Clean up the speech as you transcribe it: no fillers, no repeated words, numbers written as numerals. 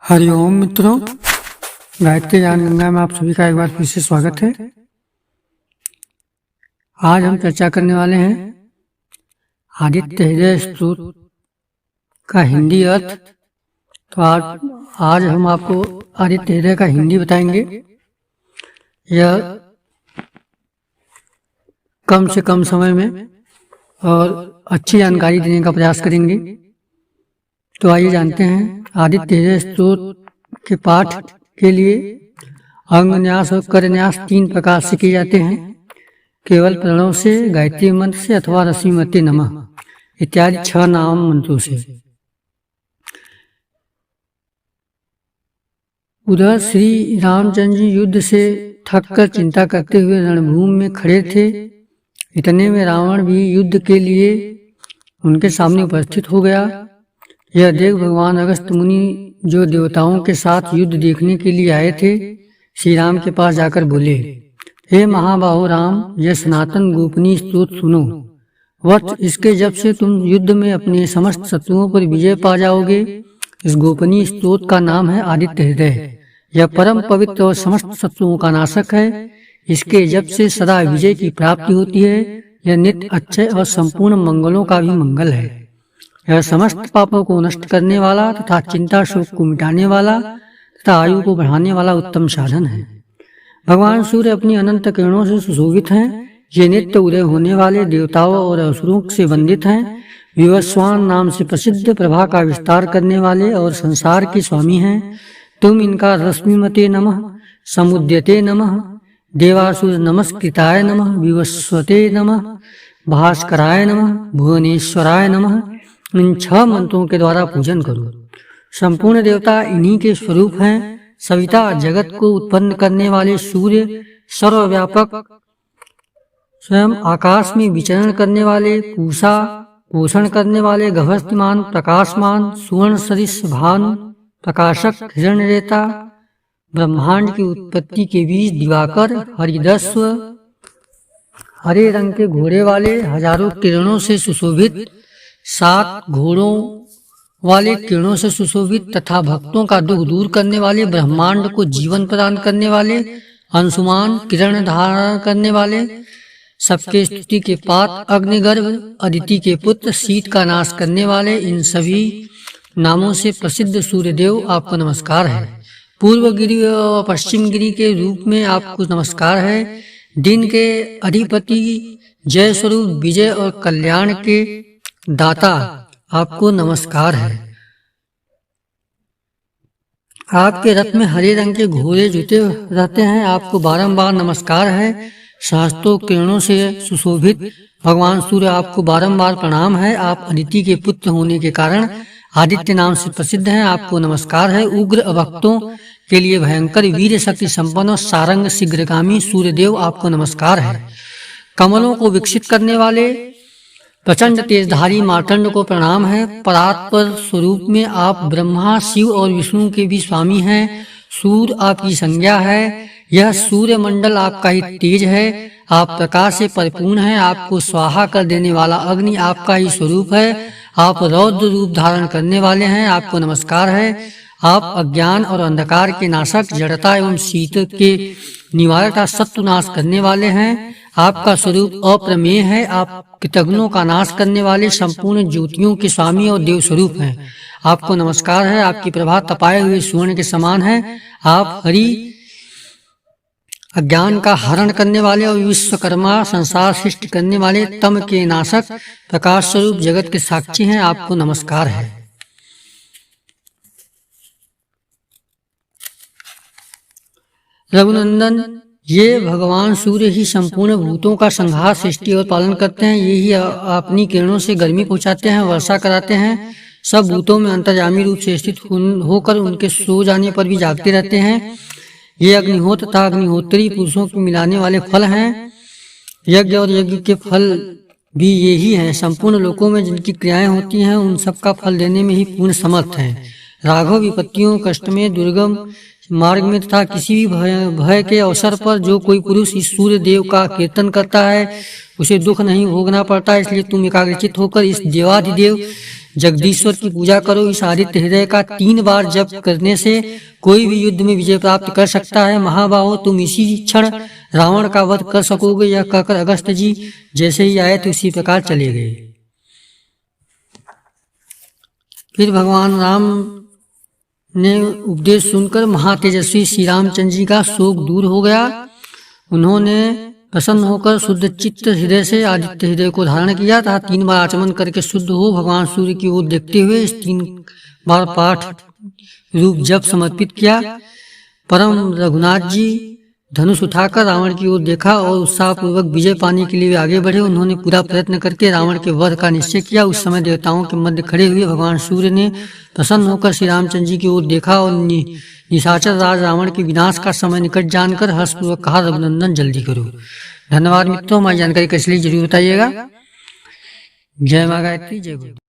हरिओम मित्रों, गायत्री ज्ञान गंगा में आप सभी का एक बार फिर से स्वागत है। आज हम चर्चा करने वाले हैं आदित्य हृदय स्तोत्र का हिंदी अर्थ। तो आज हम आपको आदित्य हृदय का हिंदी बताएंगे। यह कम से कम समय में और अच्छी जानकारी देने का प्रयास करेंगे। तो आइए जानते हैं। आदित्य हृदय स्तोत्र के पाठ के लिए अंग न्यास और कर न्यास 3 प्रकार से किए जाते हैं। केवल प्रणव से, गायत्री मंत्र से अथवा रश्मिमते नमः इत्यादि 6 नाम मंत्रों से। उधर श्री रामचंद्र जी युद्ध से थककर चिंता करते हुए रणभूमि में खड़े थे। इतने में रावण भी युद्ध के लिए उनके सामने उपस्थित हो गया। यह देख भगवान अगस्त्य मुनि, जो देवताओं के साथ युद्ध देखने के लिए आए थे, श्री राम के पास जाकर बोले, हे महाबाहो राम, यह सनातन गोपनीय स्तोत्र सुनो। वत्स, इसके जब से तुम युद्ध में अपने समस्त शत्रुओं पर विजय पा जाओगे। इस गोपनीय स्तोत्र का नाम है आदित्य हृदय। यह परम पवित्र और समस्त शत्रुओं का नाशक है। इसके जब से सदा विजय की प्राप्ति होती है। यह नित्य अक्षय और संपूर्ण मंगलों का भी मंगल है। यह समस्त पापों को नष्ट करने वाला तथा चिंता शोक को मिटाने वाला तथा आयु को बढ़ाने वाला उत्तम साधन है। भगवान सूर्य अपनी अनंत किरणों से सुशोभित हैं। ये नित्य उदय होने वाले देवताओं और असुरों से वंदित हैं। विवस्वान नाम से प्रसिद्ध प्रभा का विस्तार करने वाले और संसार के स्वामी हैं। तुम इनका रश्मिमते नमः, समुद्यते नमः, देवासुर नमस्कृताय नमः, विवस्वते नमः, भास्कराय नमः, भुवनेश्वराय नमः, इन 6 मंत्रों के द्वारा पूजन करो। संपूर्ण देवता इन्हीं के स्वरूप हैं। सविता जगत को उत्पन्न करने वाले सूर्य, सर्वव्यापक स्वयं आकाश में विचरण करने वाले, पूषा पोषण करने वाले, गभस्तिमान प्रकाशमान, सुवर्ण सदृश भानु प्रकाशक हिरण्यरेता, ब्रह्मांड की उत्पत्ति के बीच दिवाकर, हरिदस्व, हरे रंग के घोड़े वाले, हजारों किरणों से सुशोभित, 7 घोड़ों वाले किरणों से सुशोभित तथा भक्तों का दुख दूर करने वाले, ब्रह्मांड को जीवन प्रदान करने वाले, अंशुमान किरण धारण करने वाले, सबके स्तुति के पात्र, अग्निगर्भ, अदिति के पुत्र, शीत का नाश करने वाले, इन सभी नामों से प्रसिद्ध सूर्यदेव आपको नमस्कार है। पूर्व गिरि और पश्चिम गिरि के रूप में आपको नमस्कार है। दिन के अधिपति, जय स्वरूप, विजय और कल्याण के दाता आपको नमस्कार है। आपके रथ में हरे रंग के घोड़े जुटे रहते हैं। आपको बारंबार नमस्कार है। सहस्त्रों किरणों से सुशोभित भगवान सूर्य आपको बारंबार प्रणाम है। आप अदिति के पुत्र होने के कारण आदित्य नाम से प्रसिद्ध हैं। आपको नमस्कार है। उग्र भक्तों के लिए भयंकर वीर शक्ति संपन्न और सारंग शीघ्रगामी सूर्यदेव आपको नमस्कार है। कमलों को विकसित करने वाले प्रचंड तेजधारी मार्तंड को प्रणाम है। परात्पर स्वरूप में आप ब्रह्मा, शिव और विष्णु के भी स्वामी हैं। सूर्य आपकी संज्ञा है। यह सूर्य मंडल आपका ही तेज है। आप प्रकाश से परिपूर्ण हैं। आपको स्वाहा कर देने वाला अग्नि आपका ही स्वरूप है। आप रौद्र रूप धारण करने वाले हैं। आपको नमस्कार है। आप अज्ञान और अंधकार के नाशक, जड़ता एवं शीत के निवारक का शत्रु नाश करने वाले हैं। आपका स्वरूप अप्रमेय है। आप कृतघ्नों का नाश करने वाले, संपूर्ण ज्योतियों के स्वामी और देव स्वरूप हैं। आपको नमस्कार है। आपकी प्रभा तपाए हुए स्वर्ण के समान है। आप हरि अज्ञान का हरण करने वाले और विश्वकर्मा संसार सृष्टि करने वाले, तम के नाशक, प्रकाश स्वरूप, जगत के साक्षी हैं। आपको नमस्कार है। रघुनंदन, ये भगवान सूर्य ही संपूर्ण भूतों का संहार, सृष्टि और पालन करते हैं। ये ही अपनी किरणों से गर्मी पहुंचाते हैं, वर्षा कराते हैं। सब भूतों में अंतर्यामी रूप से स्थित होकर उनके सो जाने पर भी जागते रहते हैं। ये अग्निहोत्र तथा अग्निहोत्री पुरुषों को मिलाने वाले फल हैं। यज्ञ और यज्ञ के फल भी यही हैं। संपूर्ण लोकों में जिनकी क्रियाएं होती हैं, उन सबका फल देने में ही पूर्ण समर्थ हैं। राघव, विपत्तियों, कष्ट में, दुर्गम मार्ग में तथा किसी भी भय के अवसर पर जो कोई पुरुष इस सूर्य देव का कीर्तन करता है, उसे दुख नहीं भोगना पड़ता। इसलिए तुम एकाग्रचित होकर इस देवाधिदेव जगदीश्वर की पूजा करो। इस आदित्य हृदय का 3 बार जप करने से कोई भी युद्ध में विजय प्राप्त कर सकता है। महाबाहो, तुम इसी क्षण रावण का वध कर सकोगे। यह कहकर अगस्त्य जी जैसे ही आए तो उसी प्रकार चले गए। फिर भगवान राम ने उपदेश सुनकर महातेजस्वी श्री रामचंद्र जी का शोक दूर हो गया। उन्होंने प्रसन्न होकर शुद्ध चित्त हृदय से आदित्य हृदय को धारण किया तथा 3 बार आचमन करके शुद्ध हो भगवान सूर्य की ओर देखते हुए इस 3 बार पाठ रूप जप समर्पित किया। परम रघुनाथ जी धनुष उठाकर रावण की ओर देखा और उत्साहपूर्वक विजय पाने के लिए आगे बढ़े। उन्होंने पूरा प्रयत्न करके रावण के वध का निश्चय किया। उस समय देवताओं के मध्य खड़े हुए भगवान सूर्य ने प्रसन्न होकर श्री रामचंद्र जी की ओर देखा और निशाचर राज रावण के विनाश का समय निकट जानकर हर्षपूर्वक कहा, रघुनंदन जल्दी करो। धन्यवाद मित्रों, हमारी जानकारी कैसी लगी जरूर बताइएगा। जय माँ गायत्री, जय गुरु।